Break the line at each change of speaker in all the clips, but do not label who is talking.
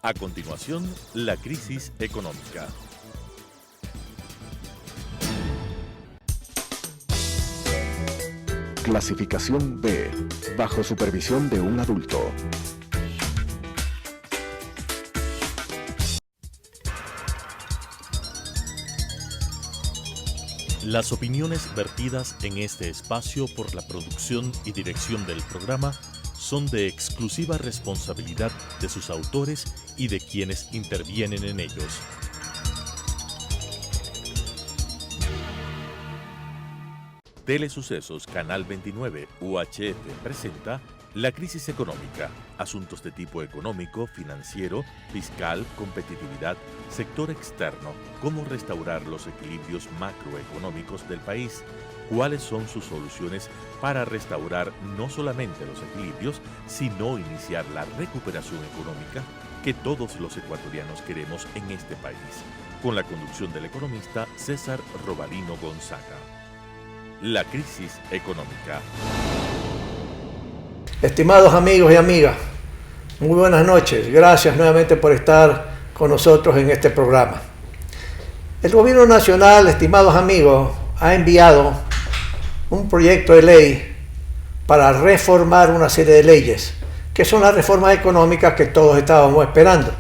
A continuación, la crisis económica.
Clasificación B, bajo supervisión de un adulto.
Las opiniones vertidas en este espacio por la producción y dirección del programa son de exclusiva responsabilidad de sus autores y de quienes intervienen en ellos. Telesucesos Canal 29 UHF presenta La crisis económica, asuntos de tipo económico, financiero, fiscal, competitividad, sector externo, cómo restaurar los equilibrios macroeconómicos del país, cuáles son sus soluciones para restaurar no solamente los equilibrios, sino iniciar la recuperación económica que todos los ecuatorianos queremos en este país, con la conducción del economista César Robalino Gonzaga. La crisis económica.
Estimados amigos y amigas, muy buenas noches. Gracias nuevamente por estar con nosotros en este programa. El Gobierno Nacional, estimados amigos, ha enviado un proyecto de ley para reformar una serie de leyes, que son las reformas económicas que todos estábamos esperando.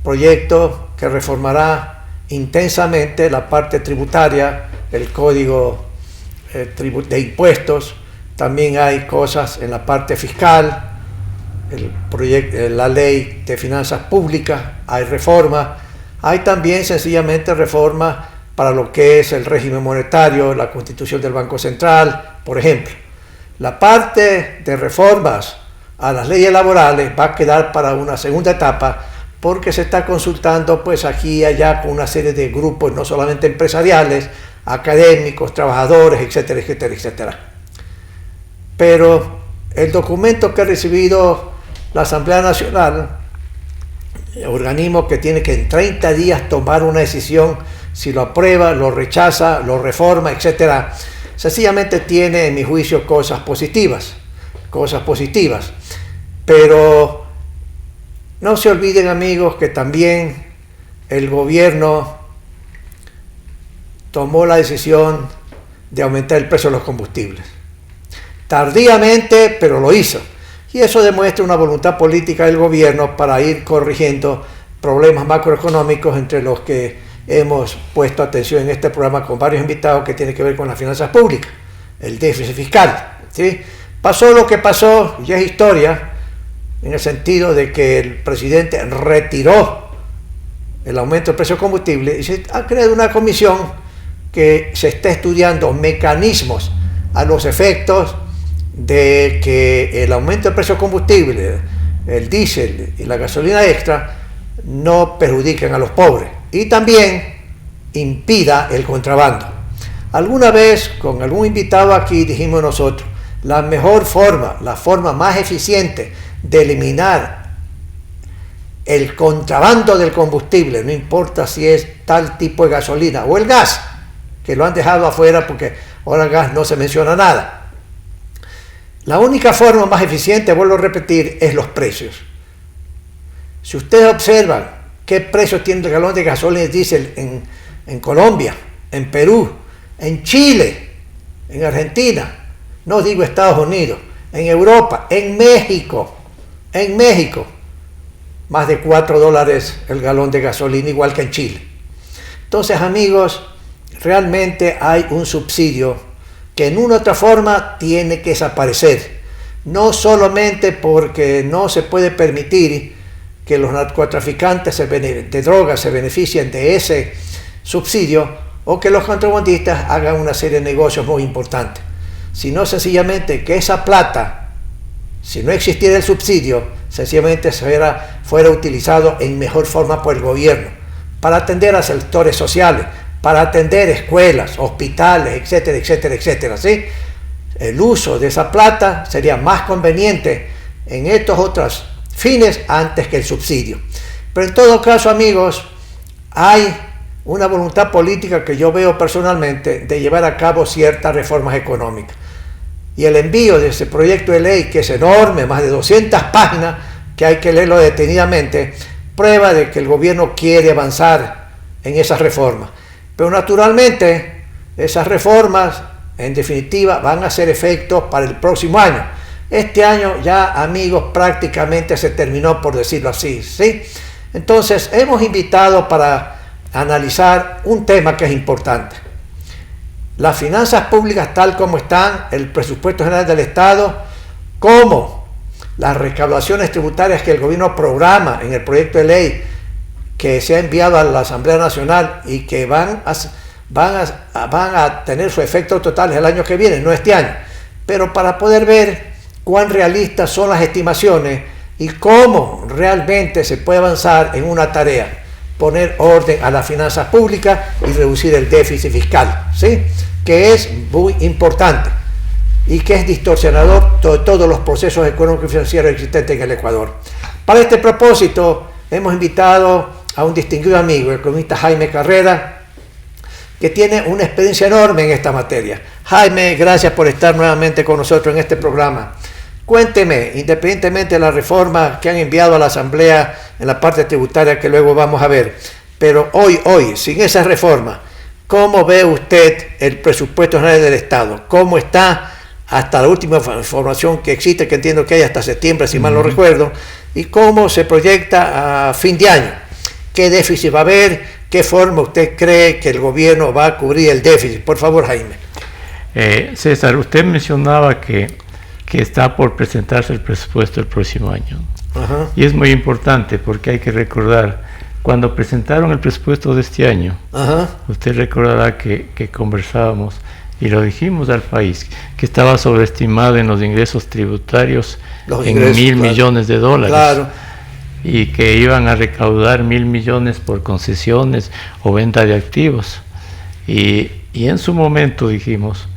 Proyecto que reformará intensamente la parte tributaria, el código de impuestos. También hay cosas en la parte fiscal, la ley de finanzas públicas, hay reformas. Hay también sencillamente reformas para lo que es el régimen monetario, la constitución del Banco Central, por ejemplo. La parte de reformas a las leyes laborales va a quedar para una segunda etapa, porque se está consultando pues aquí y allá con una serie de grupos, no solamente empresariales, académicos, trabajadores, etcétera, etcétera, etcétera. Pero el documento que ha recibido la Asamblea Nacional, organismo que tiene que en 30 días tomar una decisión, si lo aprueba, lo rechaza, lo reforma, etcétera, sencillamente tiene, en mi juicio, cosas positivas. Pero no se olviden, amigos, que también el gobierno tomó la decisión de aumentar el precio de los combustibles. Tardíamente, pero lo hizo. Y eso demuestra una voluntad política del gobierno para ir corrigiendo problemas macroeconómicos, entre los que hemos puesto atención en este programa con varios invitados, que tiene que ver con las finanzas públicas, el déficit fiscal, ¿sí? Pasó lo que pasó, y es historia, en el sentido de que el presidente retiró el aumento del precio del combustible y se ha creado una comisión que se está estudiando mecanismos a los efectos de que el aumento del precio del combustible, el diésel y la gasolina extra no perjudiquen a los pobres y también impida el contrabando. Alguna vez con algún invitado aquí dijimos nosotros, la mejor forma, la forma más eficiente de eliminar el contrabando del combustible, no importa si es tal tipo de gasolina o el gas, que lo han dejado afuera porque ahora el gas no se menciona nada. La única forma más eficiente, vuelvo a repetir, es los precios. Si ustedes observan qué precios tiene el galón de gasolina y diésel en Colombia, en Perú, en Chile, en Argentina, no digo Estados Unidos, en Europa, en México, más de $4 el galón de gasolina, igual que en Chile. Entonces, amigos, realmente hay un subsidio que en una u otra forma tiene que desaparecer, no solamente porque no se puede permitir que los narcotraficantes de drogas se beneficien de ese subsidio o que los contrabandistas hagan una serie de negocios muy importantes, sino sencillamente que esa plata, si no existiera el subsidio, sencillamente fuera utilizado en mejor forma por el gobierno para atender a sectores sociales, para atender escuelas, hospitales, etcétera, etcétera, etcétera, ¿sí? El uso de esa plata sería más conveniente en estos otros fines antes que el subsidio. Pero en todo caso, amigos, hay una voluntad política que yo veo personalmente de llevar a cabo ciertas reformas económicas. Y el envío de ese proyecto de ley, que es enorme, más de 200 páginas, que hay que leerlo detenidamente, prueba de que el gobierno quiere avanzar en esas reformas. Pero naturalmente, esas reformas, en definitiva, van a hacer efectos para el próximo año. Este año ya, amigos, prácticamente se terminó, por decirlo así, ¿sí? Entonces, hemos invitado para analizar un tema que es importante. Las finanzas públicas tal como están, el presupuesto general del Estado, como las recaudaciones tributarias que el gobierno programa en el proyecto de ley que se ha enviado a la Asamblea Nacional y que van a tener su efecto total el año que viene, no este año. Pero para poder ver cuán realistas son las estimaciones y cómo realmente se puede avanzar en una tarea, poner orden a las finanzas públicas y reducir el déficit fiscal, ¿sí? Que es muy importante y que es distorsionador de todos los procesos económicos y financieros existentes en el Ecuador. Para este propósito, hemos invitado a un distinguido amigo, el economista Jaime Carrera, que tiene una experiencia enorme en esta materia. Jaime, gracias por estar nuevamente con nosotros en este programa. Cuénteme, independientemente de la reforma que han enviado a la Asamblea en la parte tributaria que luego vamos a ver, pero hoy, sin esa reforma, ¿cómo ve usted el presupuesto general del Estado? ¿Cómo está hasta la última información que existe, que entiendo que hay hasta septiembre, si mal no recuerdo, y cómo se proyecta a fin de año? ¿Qué déficit va a haber? ¿Qué forma usted cree que el gobierno va a cubrir el déficit? Por favor, Jaime.
César, usted mencionaba que está por presentarse el presupuesto el próximo año.
Ajá.
Y es muy importante porque hay que recordar, cuando presentaron el presupuesto de este año,
Ajá.
usted recordará que conversábamos y lo dijimos al país, que estaba sobreestimado en los ingresos tributarios en 1.000 millones de dólares.
Claro.
Y que iban a recaudar 1.000 millones por concesiones o venta de activos. Y en su momento dijimos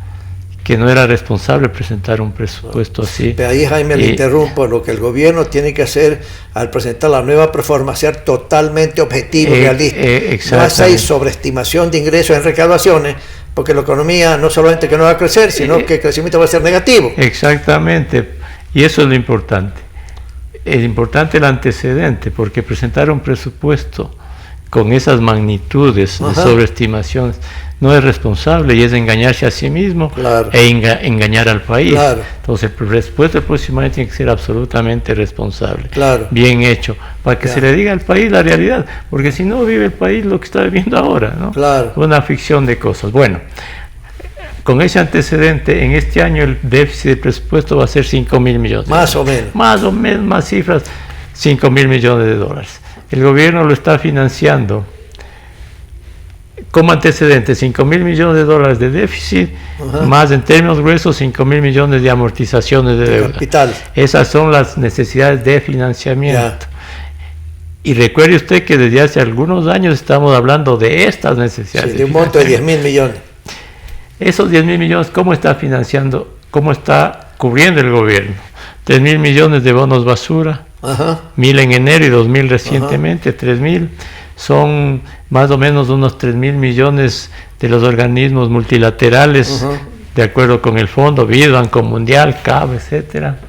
que no era responsable presentar un presupuesto así.
Pero ahí, Jaime, le interrumpo. Lo que el gobierno tiene que hacer al presentar la nueva reforma, ser totalmente objetivo y realista. No hacer sobreestimación de ingresos en recaudaciones, porque la economía no solamente que no va a crecer, sino que el crecimiento va a ser negativo.
Exactamente, y eso es lo importante. Es importante el antecedente, porque presentar un presupuesto con esas magnitudes de sobreestimaciones no es responsable y es engañarse a sí mismo,
claro,
e engañar al país.
Claro.
Entonces el presupuesto del próximo año tiene que ser absolutamente responsable,
claro,
bien hecho, para que se le diga al país la realidad, porque si no vive el país lo que está viviendo ahora, ¿no?
Claro.
Una ficción de cosas. Bueno, con ese antecedente, en este año el déficit de presupuesto va a ser 5.000 millones.
Más o menos.
Más cifras, 5.000 millones de dólares. El gobierno lo está financiando como antecedente, 5.000 millones de dólares de déficit, más en términos gruesos 5.000 millones de amortizaciones de deuda.
Capital.
Esas son las necesidades de financiamiento. Y recuerde usted que desde hace algunos años estamos hablando de estas necesidades.
Sí, de un monto de 10.000 millones.
Esos 10.000 millones, ¿cómo está financiando? ¿Cómo está cubriendo el gobierno? 3.000 millones de bonos basura, 1.000 en enero y 2.000 recientemente, 3.000. Son más o menos unos 3.000 millones de los organismos multilaterales, de acuerdo con el fondo, BID, Banco Mundial, CAB, etcétera.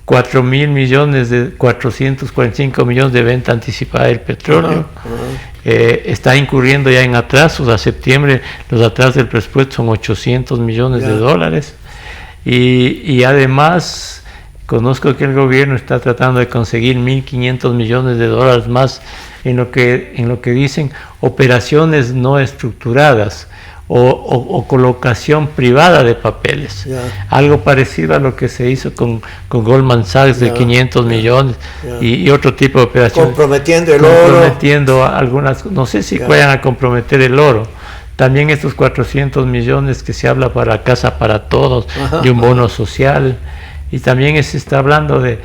4.000 millones de 445 millones de venta anticipada del petróleo. Está incurriendo ya en atrasos. A septiembre los atrasos del presupuesto son 800 millones de dólares. Y además conozco que el gobierno está tratando de conseguir 1.500 millones de dólares más en lo que dicen operaciones no estructuradas o colocación privada de papeles. Algo parecido a lo que se hizo con Goldman Sachs de 500 millones y otro tipo de operaciones.
Comprometiendo el oro.
Comprometiendo algunas, no sé si vayan a comprometer el oro. También estos 400 millones que se habla para Casa para Todos, de un bono social. Y también se está hablando de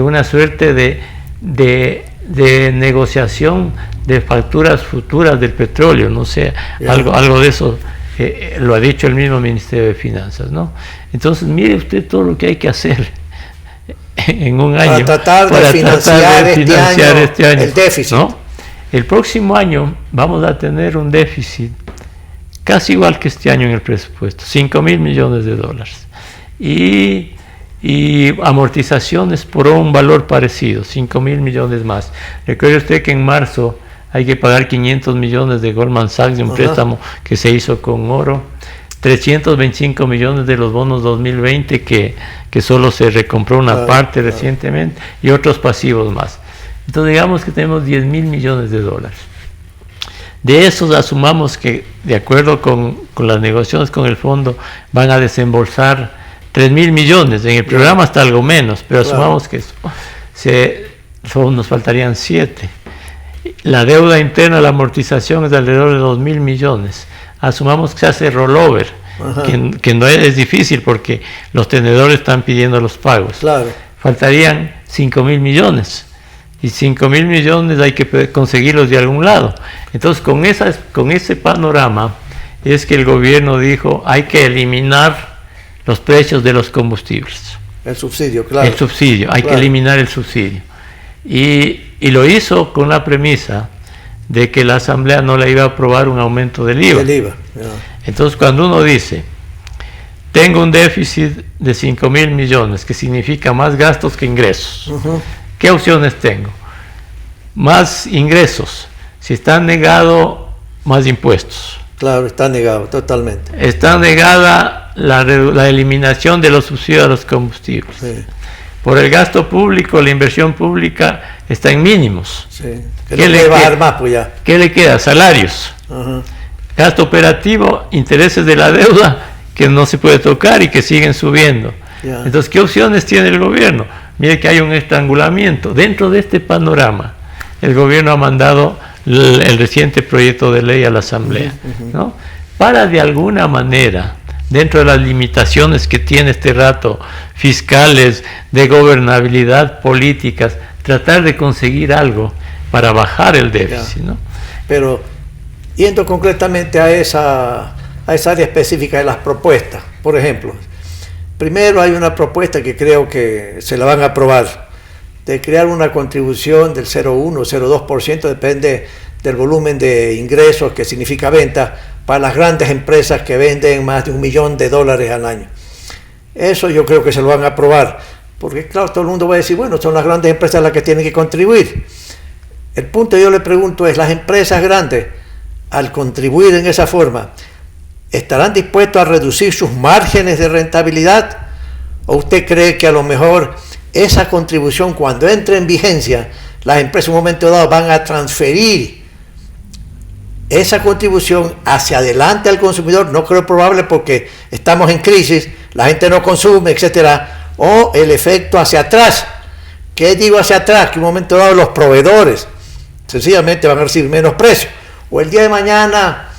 una suerte de negociación de facturas futuras del petróleo, no sé, algo de eso lo ha dicho el mismo Ministerio de Finanzas, ¿no? Entonces mire usted todo lo que hay que hacer en un año
para tratar de financiar este año el déficit,
¿no? El próximo año vamos a tener un déficit casi igual que este año en el presupuesto, 5.000 millones de dólares. Y y amortizaciones por un valor parecido, 5.000 millones más. Recuerde usted que en marzo hay que pagar 500 millones de Goldman Sachs de un préstamo que se hizo con oro, 325 millones de los bonos 2020 que solo se recompró una parte recientemente, y otros pasivos más. Entonces digamos que tenemos 10.000 millones de dólares. De esos asumamos que, de acuerdo con las negociaciones con el fondo, van a desembolsar 3.000 millones. En el programa está algo menos, pero asumamos que nos faltarían 7. La deuda interna, la amortización es de alrededor de 2.000 millones. Asumamos que se hace rollover, que no es difícil porque los tenedores están pidiendo los pagos. Claro. Faltarían 5.000 millones. Y 5.000 millones hay que conseguirlos de algún lado. Entonces, con ese panorama es que el gobierno dijo, hay que eliminar los precios de los combustibles.
El subsidio, claro.
El subsidio, hay que eliminar el subsidio. Y lo hizo con la premisa de que la Asamblea no le iba a aprobar un aumento del IVA. Entonces, cuando uno dice, tengo un déficit de 5.000 millones, que significa más gastos que ingresos, ¿qué opciones tengo? Más ingresos. Si está negado, más impuestos.
Claro, está negado, totalmente.
Está negada la eliminación de los subsidios a los combustibles. Sí. Por el gasto público, la inversión pública está en mínimos.
Sí. ¿Qué le bajar más, pues ya?
¿Qué le queda? Salarios. Gasto operativo, intereses de la deuda que no se puede tocar y que siguen subiendo. Ya. Entonces, ¿qué opciones tiene el gobierno? Mire que hay un estrangulamiento. Dentro de este panorama, el gobierno ha mandado el reciente proyecto de ley a la Asamblea, ¿no? Para de alguna manera, dentro de las limitaciones que tiene este rato, fiscales, de gobernabilidad, políticas, tratar de conseguir algo para bajar el déficit, ¿no?
Pero, yendo concretamente a esa área específica de las propuestas, por ejemplo, primero hay una propuesta que creo que se la van a aprobar, de crear una contribución del 0,1 o 0,2%, depende del volumen de ingresos que significa venta, para las grandes empresas que venden más de $1 millón al año. Eso yo creo que se lo van a aprobar, porque claro, todo el mundo va a decir, bueno, son las grandes empresas las que tienen que contribuir. El punto que yo le pregunto es, las empresas grandes, al contribuir en esa forma, ¿estarán dispuestos a reducir sus márgenes de rentabilidad? ¿O usted cree que a lo mejor esa contribución, cuando entre en vigencia, las empresas en un momento dado van a transferir esa contribución hacia adelante al consumidor? No creo probable porque estamos en crisis, la gente no consume, etcétera. O el efecto hacia atrás. ¿Qué digo hacia atrás? Que en un momento dado los proveedores sencillamente van a recibir menos precios. O el día de mañana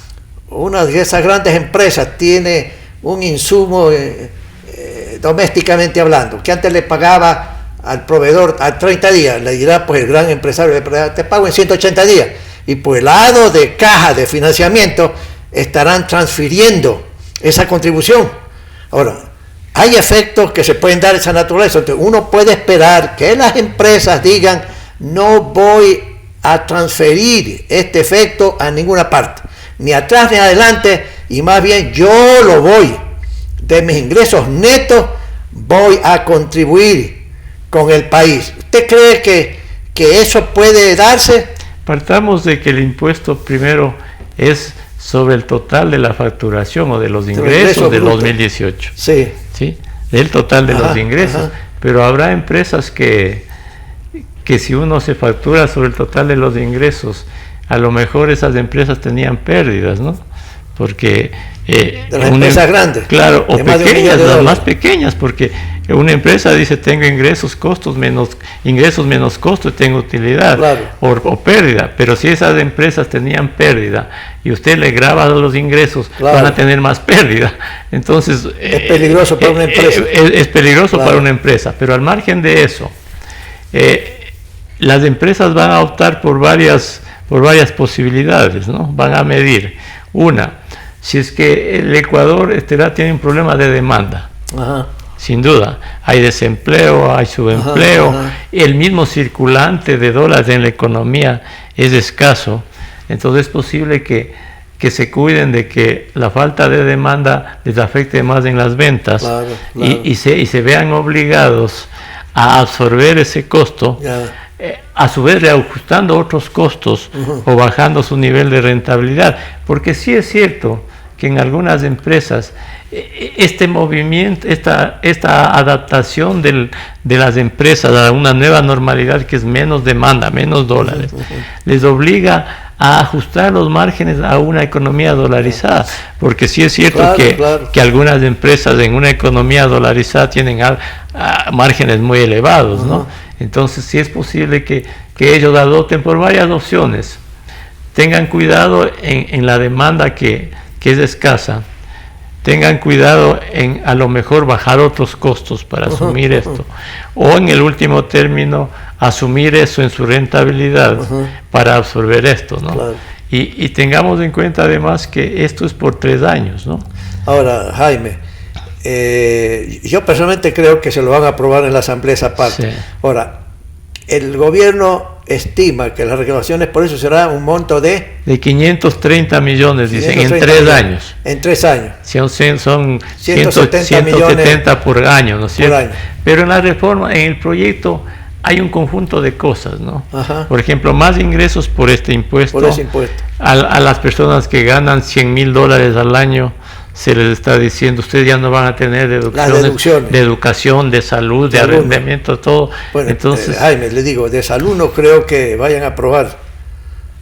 una de esas grandes empresas tiene un insumo domésticamente hablando, que antes le pagaba al proveedor a 30 días, le dirá pues el gran empresario, te pago en 180 días, y por el lado de caja de financiamiento estarán transfiriendo esa contribución. Ahora, hay efectos que se pueden dar de esa naturaleza, entonces uno puede esperar que las empresas digan, no voy a transferir este efecto a ninguna parte, ni atrás ni adelante, y más bien yo lo voy, de mis ingresos netos, voy a contribuir con el país. ¿Usted cree que eso puede darse?
Partamos de que el impuesto primero es sobre el total de la facturación o de los ingresos del 2018.
Sí.
¿Sí? Del total de los ingresos. Pero habrá empresas que si uno se factura sobre el total de los ingresos, a lo mejor esas empresas tenían pérdidas, ¿no? Porque
de las empresas grandes,
claro, o pequeñas, las más pequeñas, porque una empresa dice tengo ingresos menos costos, tengo utilidad, claro, o pérdida, pero si esas empresas tenían pérdida y usted le graba los ingresos, claro, van a tener más pérdida. Entonces
es peligroso para una empresa.
Es peligroso, claro, para una empresa, pero al margen de eso, las empresas van a optar por varias posibilidades, ¿no? Van a medir. Una, si es que el Ecuador tiene un problema de demanda, sin duda, hay desempleo, hay subempleo, el mismo circulante de dólares en la economía es escaso, entonces es posible que que se cuiden de que la falta de demanda les afecte más en las ventas,
claro.
Y se vean obligados a absorber ese costo, a su vez reajustando otros costos o bajando su nivel de rentabilidad, porque sí es cierto que en algunas empresas este movimiento, esta adaptación de las empresas a una nueva normalidad que es menos demanda, menos dólares, les obliga a ajustar los márgenes a una economía dolarizada, porque sí es cierto que algunas empresas en una economía dolarizada tienen márgenes muy elevados, ¿no? Entonces sí es posible que ellos adopten por varias opciones. Tengan cuidado en la demanda que es escasa, tengan cuidado en a lo mejor bajar otros costos para asumir esto, o en el último término asumir eso en su rentabilidad para absorber esto, ¿no? Claro. Y tengamos en cuenta además que esto es por 3 años, ¿no?
Ahora, Jaime, yo personalmente creo que se lo van a aprobar en la Asamblea esa parte. Sí. Ahora, el gobierno estima que las reclamaciones por eso será un monto de
530 millones, dicen, en 3 años.
En 3 años.
Son 170 por año, ¿no es cierto? Por año. Pero en la reforma, en el proyecto, hay un conjunto de cosas, ¿no? Ajá. Por ejemplo, más ingresos por este impuesto.
Por ese impuesto.
A las personas que ganan $100,000 al año, se les está diciendo, ustedes ya no van a tener deducciones de educación, de salud, de arrendamiento, todo.
Bueno,
entonces,
Jaime, le digo, de salud no creo que vayan a aprobar,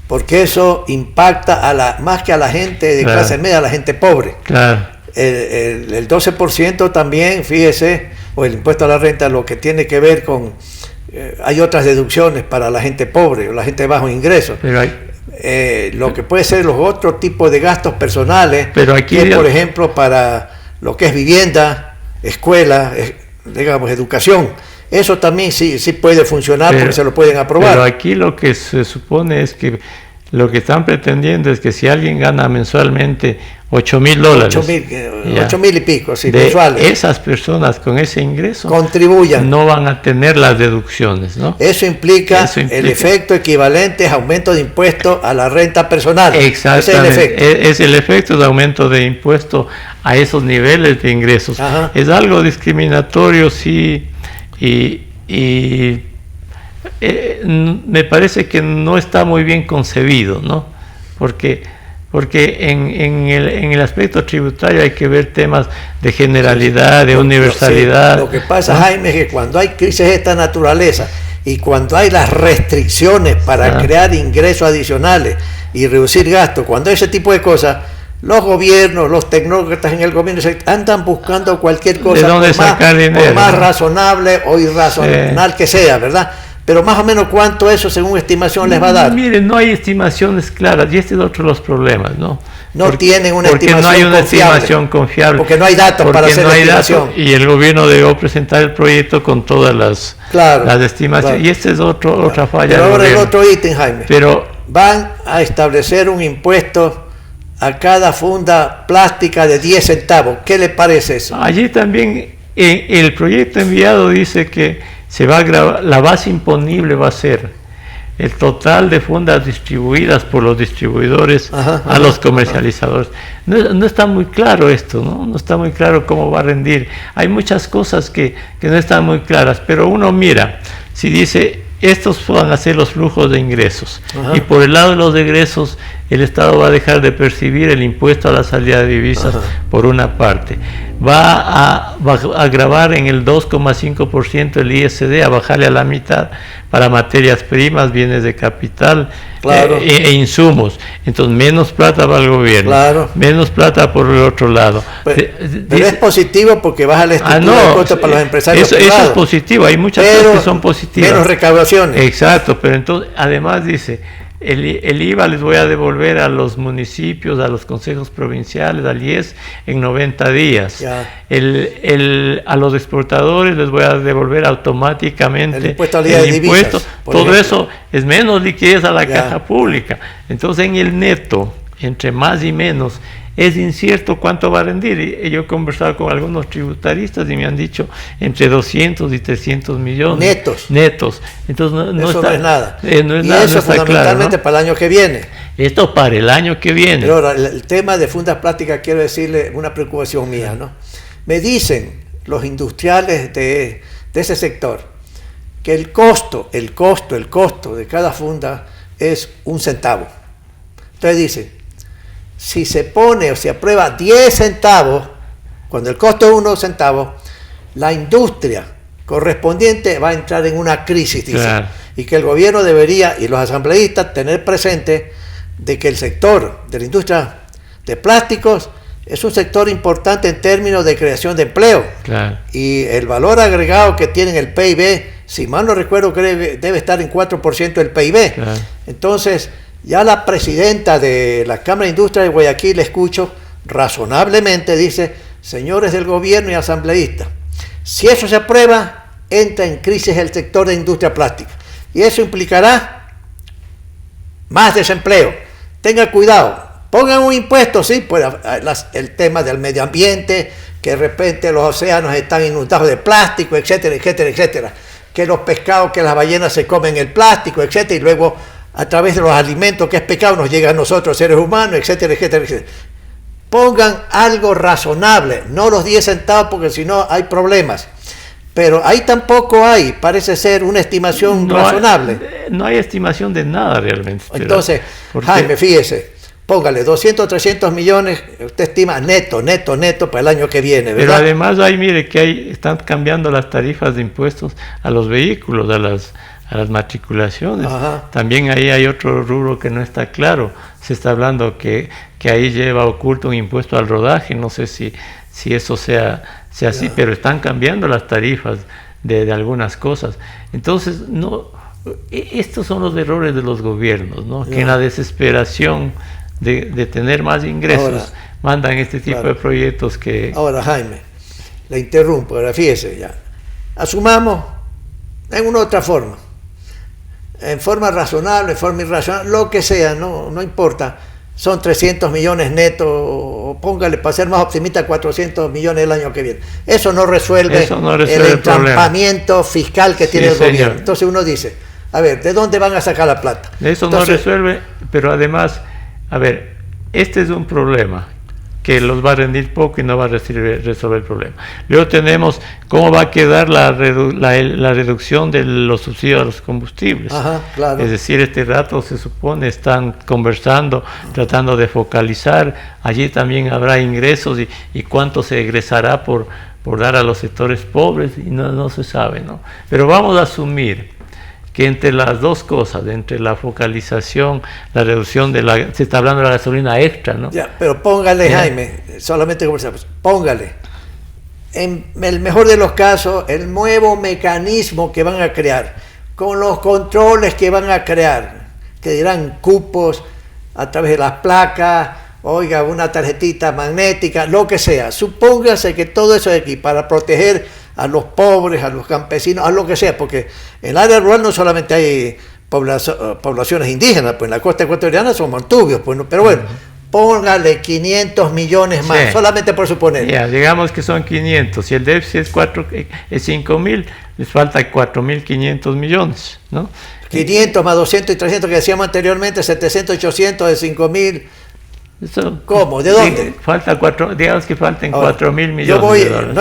porque eso impacta más que a la gente de clase media, a la gente pobre.
Claro.
El 12% también, fíjese, o el impuesto a la renta, lo que tiene que ver con, hay otras deducciones para la gente pobre o la gente de bajo ingreso. Pero hay lo que puede ser los otros tipos de gastos personales,
pero aquí
por ejemplo para lo que es vivienda, escuela, digamos educación, eso también sí puede funcionar, porque se lo pueden aprobar.
Pero aquí lo que se supone es que lo que están pretendiendo es que si alguien gana mensualmente $8,000,
8,000 y pico, sí,
mensuales, esas personas con ese ingreso
contribuyan,
no van a tener las deducciones, ¿no?
Eso implica el efecto equivalente a aumento de impuesto a la renta personal.
Exactamente, es el efecto de aumento de impuesto a esos niveles de ingresos. Ajá. Es algo discriminatorio, sí, y me parece que no está muy bien concebido, ¿no? Porque en el aspecto tributario hay que ver temas de generalidad, de universalidad.
Lo que pasa, Jaime, es que cuando hay crisis de esta naturaleza y cuando hay las restricciones para crear ingresos adicionales y reducir gastos, cuando hay ese tipo de cosas, los gobiernos, los tecnócratas en el gobierno andan buscando cualquier cosa, por más razonable o irracional que sea, ¿verdad? Pero más o menos cuánto eso, según estimación, les va a dar.
Miren, no hay estimaciones claras, y este es otro de los problemas, ¿no?
Tienen una estimación
confiable. Porque no hay una estimación confiable.
Porque no hay datos para hacer la estimación.
Y el gobierno debió presentar el proyecto con todas las estimaciones. Claro. Y esta es otra falla.
Pero ahora el otro ítem, Jaime. Van a establecer un impuesto a cada funda plástica de 10 centavos. ¿Qué le parece eso?
Allí también, el proyecto enviado dice que se va a grabar, la base imponible va a ser el total de fundas distribuidas por los distribuidores a los comercializadores. No está muy claro esto, ¿no? No está muy claro cómo va a rendir. Hay muchas cosas que no están muy claras, pero uno mira, si dice, estos van a ser los flujos de ingresos, y por el lado de los egresos, el Estado va a dejar de percibir el impuesto a la salida de divisas por una parte. Va a gravar en el 2,5% el ISD, a bajarle a la mitad para materias primas, bienes de capital e insumos. Entonces, menos plata para el gobierno, menos plata por el otro lado.
Pero es positivo porque baja la estructura de costos para los empresarios.
Eso es positivo, hay muchas cosas que son positivas.
Menos recaudaciones.
Exacto, pero entonces, además dice, el IVA les voy a devolver a los municipios, a los consejos provinciales, al IES, en 90 días. A los exportadores les voy a devolver automáticamente el impuesto. Divisas, todo eso es menos liquidez a la caja pública. Entonces, en el neto, entre más y menos, es incierto cuánto va a rendir. Y yo he conversado con algunos tributaristas y me han dicho entre 200 y 300 millones. Netos. Entonces
no
está,
no es nada.
No es
y
nada,
eso
no está
fundamentalmente
claro, ¿no?
para el año que viene.
Esto para el año que viene.
Pero ahora, el tema de fundas plásticas, quiero decirle una preocupación mía, ¿no? Me dicen los industriales de ese sector que el costo de cada funda es 1 centavo. Entonces dice, si se pone o se aprueba 10 centavos, cuando el costo es 1 centavo, la industria correspondiente va a entrar en una crisis, dice. Claro. Y que el gobierno debería, y los asambleístas, tener presente de que el sector de la industria de plásticos es un sector importante en términos de creación de empleo.
Claro.
Y el valor agregado que tiene el PIB, si mal no recuerdo, creo que debe estar en 4% del PIB.
Claro.
Entonces, ya la presidenta de la Cámara de Industria de Guayaquil, escucho, razonablemente dice, señores del gobierno y asambleístas, si eso se aprueba, entra en crisis el sector de industria plástica. Y eso implicará más desempleo. Tenga cuidado. Pongan un impuesto, sí, pues el tema del medio ambiente, que de repente los océanos están inundados de plástico, etcétera, etcétera, etcétera. Que los pescados, que las ballenas se comen el plástico, etcétera, y luego a través de los alimentos que es pescado nos llega a nosotros, seres humanos, etcétera, etcétera, etcétera. Pongan algo razonable, no los 10 centavos, porque si no hay problemas. Pero ahí tampoco hay, parece ser, una estimación razonable.
No hay estimación de nada realmente.
Entonces, Jaime, fíjese, póngale 200, 300 millones, usted estima neto para el año que viene, ¿verdad?
Pero además ahí mire que están cambiando las tarifas de impuestos a los vehículos, a las matriculaciones. Ajá. También ahí hay otro rubro que no está claro. Se está hablando que ahí lleva oculto un impuesto al rodaje, no sé si eso sea así, pero están cambiando las tarifas de algunas cosas. Entonces, estos son los errores de los gobiernos, ¿no? Que en la desesperación de tener más ingresos mandan este tipo de proyectos que...
Ahora, Jaime, le interrumpo, ahora fíjese ya. Asumamos en una otra forma, en forma razonable, en forma irracional, lo que sea, no importa. Son 300 millones netos, o póngale, para ser más optimista, 400 millones el año que viene. Eso no resuelve el entrampamiento fiscal que tiene el gobierno. Entonces uno dice, a ver, ¿de dónde van a sacar la plata?
Eso no resuelve, pero además, a ver, este es un problema que los va a rendir poco y no va a resolver el problema. Luego tenemos cómo va a quedar la reducción de los subsidios a los combustibles.
Ajá, claro.
Es decir, este rato se supone están conversando, tratando de focalizar. Allí también habrá ingresos y cuánto se egresará por dar a los sectores pobres y no se sabe, ¿no? Pero vamos a asumir que entre las dos cosas, entre la focalización, la reducción se está hablando de la gasolina extra, ¿no?
Ya, pero póngale, Jaime, solamente conversamos, póngale, en el mejor de los casos, el nuevo mecanismo que van a crear, con los controles que van a crear, que dirán cupos a través de las placas, oiga, una tarjetita magnética, lo que sea. Supóngase que todo eso es aquí para proteger a los pobres, a los campesinos, a lo que sea, porque en el área rural no solamente hay poblaciones indígenas, pues en la costa ecuatoriana son montubios, pues, pero bueno, póngale 500 millones más, sí, solamente por suponer.
Ya, digamos que son 500, si el déficit es 5.000, les falta 4.500 millones, ¿no?
500 más 200 y 300 que decíamos anteriormente, 700, 800 de 5.000.
Eso,
¿cómo? ¿De dónde?
Digamos que falten 4.000 millones.
Yo voy,
de dólares.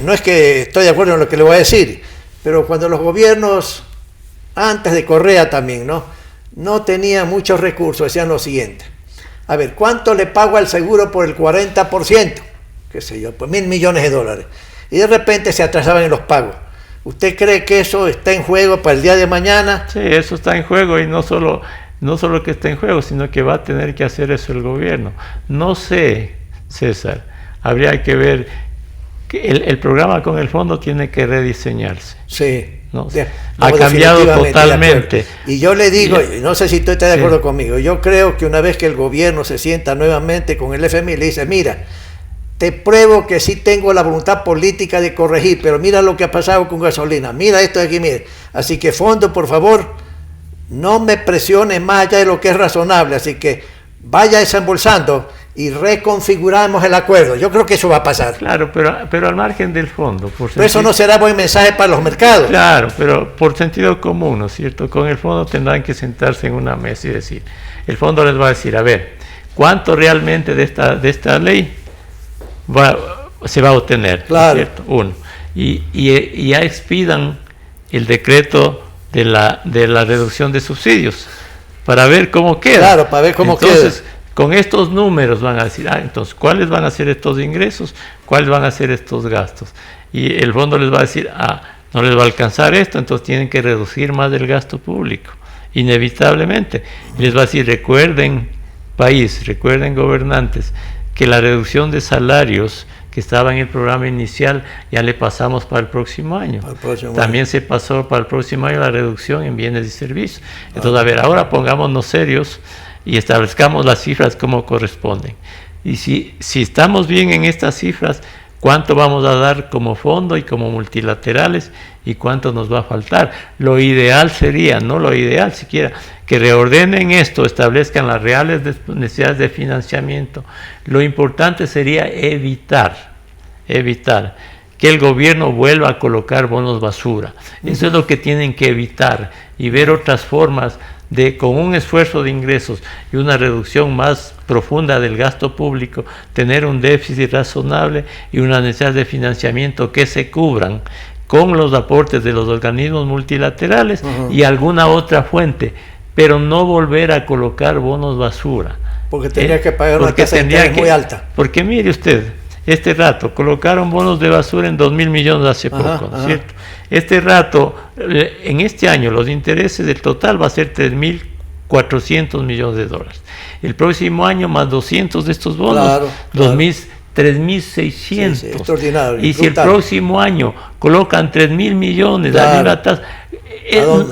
No es que estoy de acuerdo en lo que le voy a decir, pero cuando los gobiernos, antes de Correa también, no tenían muchos recursos, decían lo siguiente: a ver, ¿cuánto le pago al seguro por el 40%? Qué sé yo, pues $1.000 millones. Y de repente se atrasaban en los pagos. ¿Usted cree que eso está en juego para el día de mañana?
Sí, eso está en juego, y no solo que está en juego, sino que va a tener que hacer eso el gobierno. No sé, César, habría que ver que el programa con el fondo tiene que rediseñarse.
Sí.
¿No? Ha cambiado totalmente.
Y yo le digo, no sé si usted está de acuerdo conmigo, yo creo que una vez que el gobierno se sienta nuevamente con el FMI y le dice, mira, te pruebo que sí tengo la voluntad política de corregir, pero mira lo que ha pasado con gasolina, mira esto de aquí, mire. Así que fondo, por favor, no me presione más allá de lo que es razonable, así que vaya desembolsando y reconfiguramos el acuerdo. Yo creo que eso va a pasar.
Claro, pero al margen del fondo.
Pero eso no será buen mensaje para los mercados.
Claro, pero por sentido común, ¿no es cierto? Con el fondo tendrán que sentarse en una mesa y decir, el fondo les va a decir, a ver, ¿cuánto realmente de esta ley se va a obtener?
Claro.
¿Cierto? Uno. Y ya expidan el decreto de la reducción de subsidios para ver cómo queda.
Claro, para ver cómo queda.
Con estos números van a decir, entonces, ¿cuáles van a ser estos ingresos? ¿Cuáles van a ser estos gastos? Y el fondo les va a decir, no les va a alcanzar esto, entonces tienen que reducir más el gasto público, inevitablemente. Y les va a decir, recuerden, país, recuerden, gobernantes, que la reducción de salarios que estaba en el programa inicial ya le pasamos para el próximo año. También se pasó para el próximo año la reducción en bienes y servicios. Entonces, a ver, ahora pongámonos serios y establezcamos las cifras como corresponden. Y si estamos bien en estas cifras, ¿cuánto vamos a dar como fondo y como multilaterales y cuánto nos va a faltar? Lo ideal sería, no lo ideal siquiera, que reordenen esto, establezcan las reales necesidades de financiamiento. Lo importante sería evitar que el gobierno vuelva a colocar bonos basura. Eso es lo que tienen que evitar y ver otras formas de, con un esfuerzo de ingresos y una reducción más profunda del gasto público, tener un déficit razonable y una necesidad de financiamiento que se cubran con los aportes de los organismos multilaterales y alguna otra fuente, pero no volver a colocar bonos basura.
Porque tendría que pagar una tasa de interés muy alta.
Porque mire usted, este rato colocaron bonos de basura en 2.000 millones hace poco, ¿no es cierto? Este rato, en este año, los intereses del total va a ser 3.400 millones de dólares. El próximo año, más 200 de estos bonos, 3.600.
Sí, extraordinario.
Y si el próximo año colocan 3.000 millones, la misma tasa,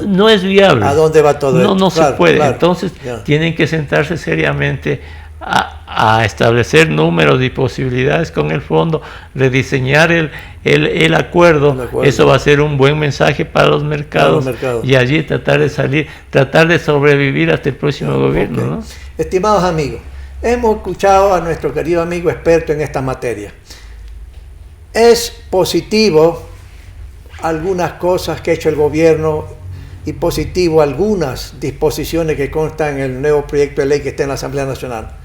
no es viable.
¿A dónde va todo esto?
No se puede. Entonces, tienen que sentarse seriamente a establecer números y posibilidades con el fondo, rediseñar el acuerdo. Eso va a ser un buen mensaje para los mercados, y allí tratar de sobrevivir hasta el próximo gobierno, ¿no?
Estimados amigos, hemos escuchado a nuestro querido amigo experto en esta materia. Es positivo algunas cosas que ha hecho el gobierno y positivo algunas disposiciones que constan en el nuevo proyecto de ley que está en la Asamblea Nacional.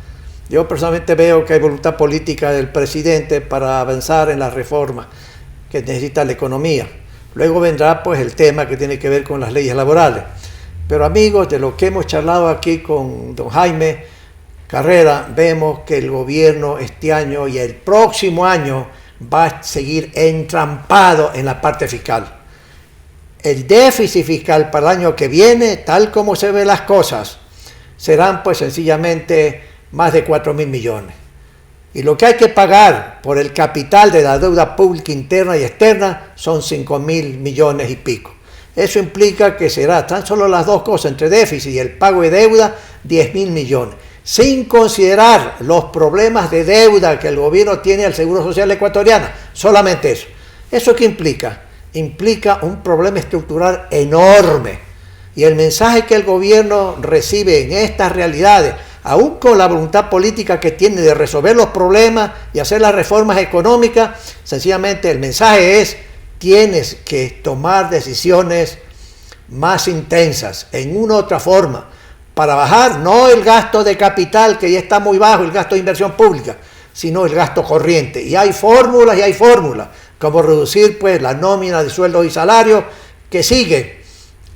Yo personalmente veo que hay voluntad política del presidente para avanzar en las reformas que necesita la economía. Luego vendrá pues el tema que tiene que ver con las leyes laborales. Pero amigos, de lo que hemos charlado aquí con don Jaime Carrera, vemos que el gobierno este año y el próximo año va a seguir entrampado en la parte fiscal. El déficit fiscal para el año que viene, tal como se ven las cosas, serán pues sencillamente más de 4.000 millones. Y lo que hay que pagar por el capital de la deuda pública interna y externa son 5.000 millones y pico. Eso implica que será tan solo las dos cosas, entre déficit y el pago de deuda, 10.000 millones. Sin considerar los problemas de deuda que el gobierno tiene al Seguro Social ecuatoriano. Solamente eso. ¿Eso qué implica? Implica un problema estructural enorme. Y el mensaje que el gobierno recibe en estas realidades, aún con la voluntad política que tiene de resolver los problemas y hacer las reformas económicas, sencillamente el mensaje es: tienes que tomar decisiones más intensas, en una u otra forma, para bajar no el gasto de capital, que ya está muy bajo, el gasto de inversión pública, sino el gasto corriente. Y hay fórmulas, como reducir pues la nómina de sueldos y salarios, que sigue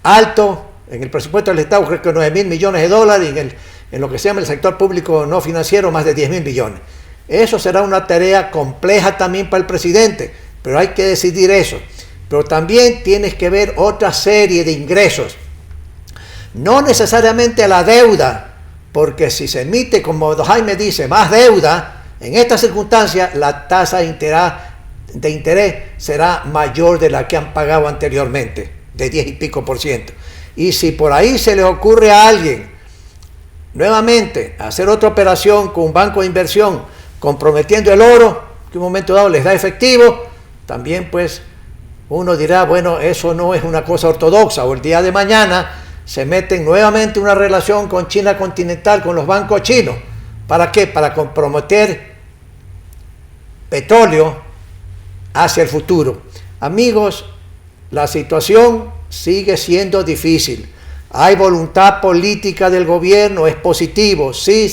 alto en el presupuesto del Estado, creo que 9.000 millones de dólares, y en lo que se llama el sector público no financiero, más de 10.000 millones. Eso será una tarea compleja también para el presidente, pero hay que decidir eso. Pero también tienes que ver otra serie de ingresos. No necesariamente la deuda, porque si se emite, como don Jaime dice, más deuda, en estas circunstancias la tasa de interés será mayor de la que han pagado anteriormente, de 10 y pico %. Y si por ahí se le ocurre a alguien nuevamente hacer otra operación con un banco de inversión comprometiendo el oro, que en un momento dado les da efectivo, también pues uno dirá, bueno, eso no es una cosa ortodoxa, o el día de mañana se meten nuevamente una relación con China continental, con los bancos chinos, ¿Para qué? Para comprometer petróleo hacia el futuro. Amigos, la situación sigue siendo difícil. Hay voluntad política del gobierno, es positivo, sí,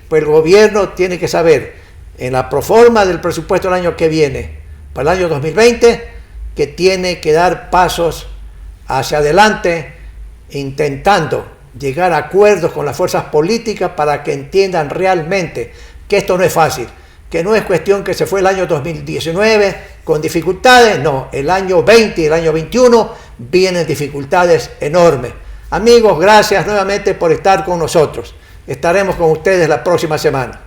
pues el gobierno tiene que saber, en la proforma del presupuesto del año que viene, para el año 2020, que tiene que dar pasos hacia adelante, intentando llegar a acuerdos con las fuerzas políticas para que entiendan realmente que esto no es fácil, que no es cuestión que se fue el año 2019 con dificultades, no, el año 20 y el año 21 vienen dificultades enormes. Amigos, gracias nuevamente por estar con nosotros. Estaremos con ustedes la próxima semana.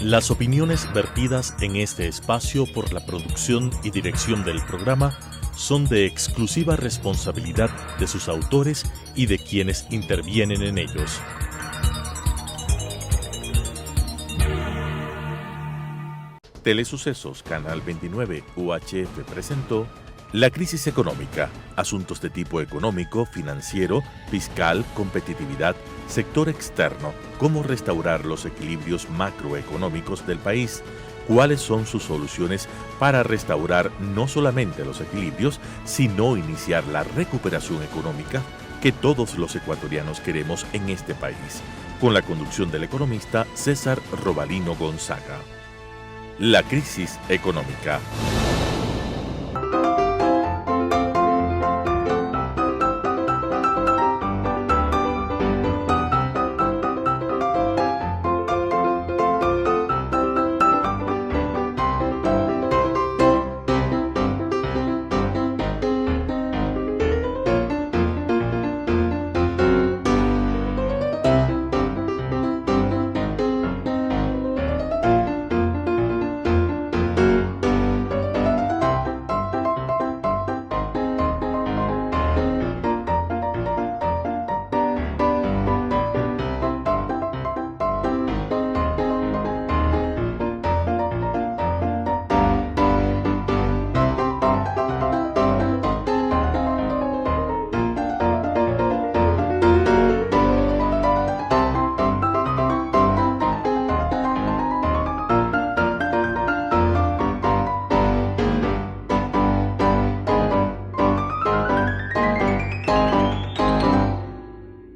Las opiniones vertidas en este espacio por la producción y dirección del programa son de exclusiva responsabilidad de sus autores y de quienes intervienen en ellos. Telesucesos Canal 29 UHF presentó La crisis económica, asuntos de tipo económico, financiero, fiscal, competitividad, sector externo, cómo restaurar los equilibrios macroeconómicos del país, cuáles son sus soluciones para restaurar no solamente los equilibrios, sino iniciar la recuperación económica que todos los ecuatorianos queremos en este país, con la conducción del economista César Robalino Gonzaga. La crisis económica.